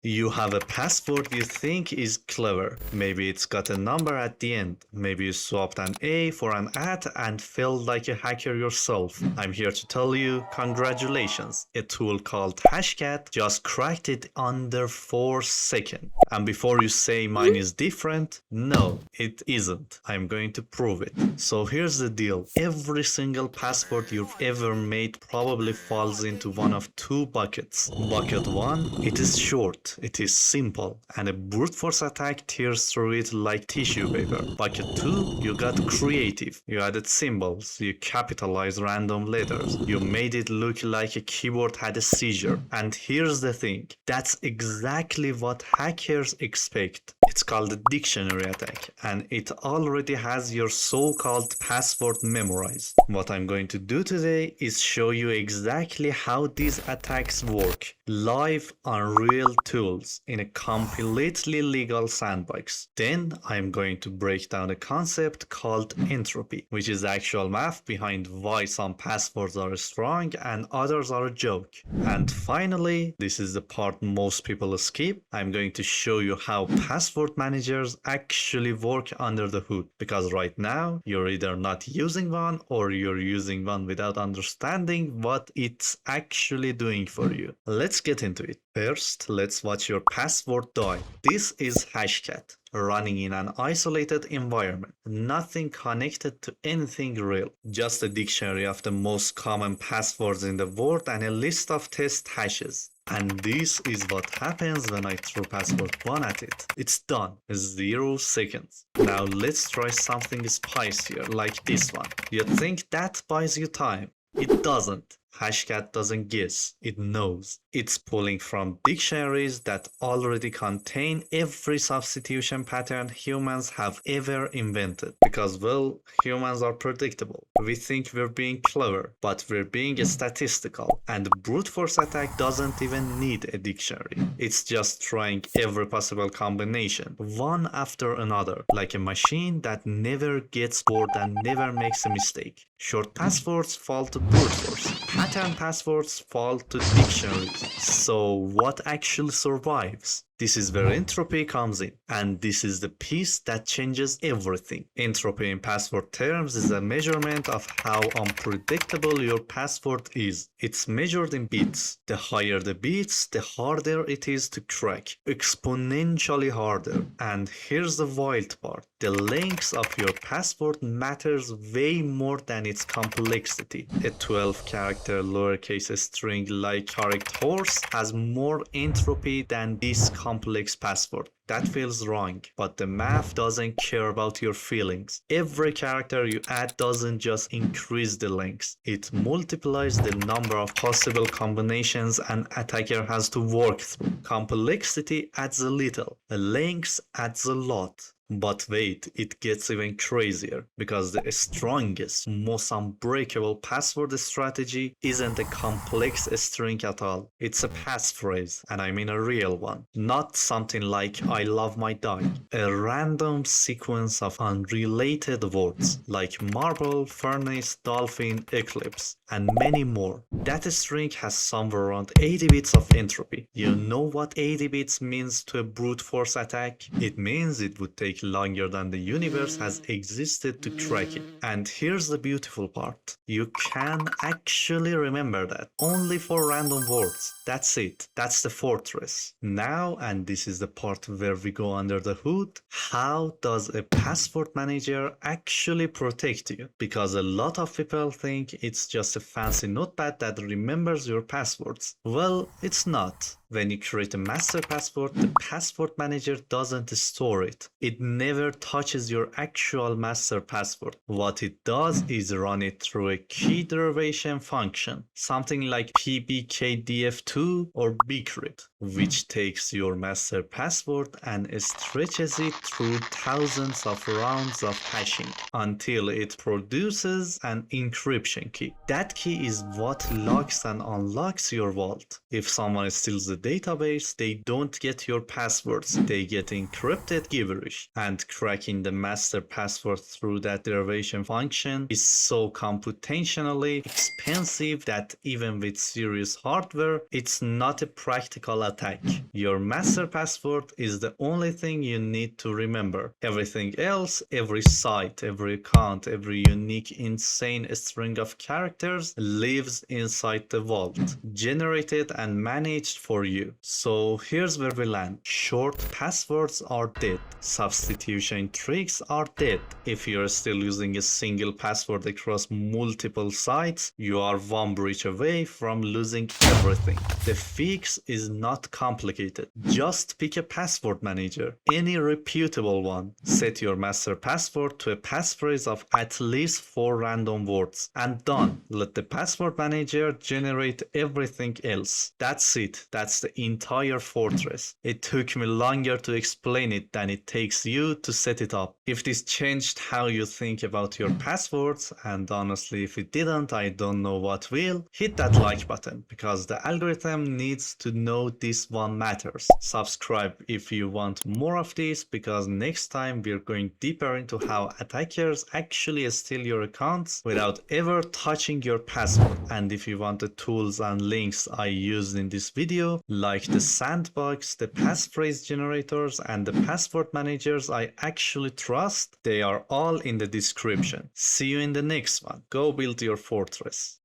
You have a password you think is clever. Maybe it's got a number at the end. Maybe you swapped an A for an at and felt like a hacker yourself. I'm here to tell you, congratulations. A tool called Hashcat just cracked it under 4 seconds. And before you say mine is different, no, it isn't. I'm going to prove it. So here's the deal. Every single password you've ever made probably falls into one of two buckets. Bucket 1, it is short. It is simple, and a brute force attack tears through it like tissue paper. Bucket 2, you got creative. You added symbols, you capitalized random letters, you made it look like a keyboard had a seizure. And here's the thing, that's exactly what hackers expect. It's called a dictionary attack, and it already has your so-called password memorized. What I'm going to do today is show you exactly how these attacks work, live on real tools in a completely legal sandbox. Then I'm going to break down a concept called entropy, which is the actual math behind why some passwords are strong and others are a joke. And finally, this is the part most people skip, I'm going to show you how password managers actually work under the hood, because right now you're either not using one or you're using one without understanding what it's actually doing for you. Let's get into it. First, let's watch your password die. This is Hashcat, running in an isolated environment, nothing connected to anything real, just a dictionary of the most common passwords in the world and a list of test hashes. And this is what happens when I throw password 1 at it. It's done. 0 seconds. Now let's try something spicier like this one. You think that buys you time? It doesn't. Hashcat doesn't guess, it knows. It's pulling from dictionaries that already contain every substitution pattern humans have ever invented. Because, well, humans are predictable. We think we're being clever, but we're being statistical. And brute force attack doesn't even need a dictionary. It's just trying every possible combination, one after another, like a machine that never gets bored and never makes a mistake. Short passwords fall to brute force. Pattern passwords fall to dictionaries. So what actually survives? This is where entropy comes in, and this is the piece that changes everything. Entropy in password terms is a measurement of how unpredictable your password is. It's measured in bits. The higher the bits, the harder it is to crack. Exponentially harder. And here's the wild part. The length of your password matters way more than its complexity. A 12-character lowercase string like correct horse has more entropy than this complex password. That feels wrong, but the math doesn't care about your feelings. Every character you add doesn't just increase the length, it multiplies the number of possible combinations an attacker has to work through. Complexity adds a little, the length adds a lot. But wait, it gets even crazier, because the strongest, most unbreakable password strategy isn't a complex string at all. It's a passphrase, and I mean a real one. Not something like I love my dog. A random sequence of unrelated words, like marble, furnace, dolphin, eclipse, and many more. That string has somewhere around 80 bits of entropy. You know what 80 bits means to a brute force attack? It means it would take longer than the universe has existed to crack it. And here's the beautiful part. You can actually remember that. Only for random words. That's it. That's the fortress. Now, and this is the part where we go under the hood, how does a password manager actually protect you? Because a lot of people think it's just a fancy notepad that remembers your passwords. Well, it's not. When you create a master password, the password manager doesn't store it. It never touches your actual master password. What it does is run it through a key derivation function, something like pbkdf2 or bcrypt, which takes your master password and stretches it through thousands of rounds of hashing until it produces an encryption key. That key is what locks and unlocks your vault. If someone steals the database, they don't get your passwords. They get encrypted gibberish. And cracking the master password through that derivation function is so computationally expensive that even with serious hardware, it's not a practical attack. Your master password is the only thing you need to remember. Everything else, every site, every account, every unique insane string of characters lives inside the vault, generated and managed for you. So here's where we land. Short passwords are dead. Substitution tricks are dead. If you're still using a single password across multiple sites, you are one breach away from losing everything. The fix is not complicated. Just pick a password manager, any reputable one. Set your master password to a passphrase of at least 4 random words, and done. Let the password manager generate everything else. That's it. That's the entire fortress. It took me longer to explain it than it takes you to set it up. If this changed how you think about your passwords, and honestly if it didn't, I don't know what will, hit that like button because the algorithm needs to know this one matters. Subscribe if you want more of this, because next time we're going deeper into how attackers actually steal your accounts without ever touching your password. And if you want the tools and links I used in this video, like the sandbox, the passphrase generators, and the password managers I actually trust, they are all in the description. See you in the next one. Go build your fortress.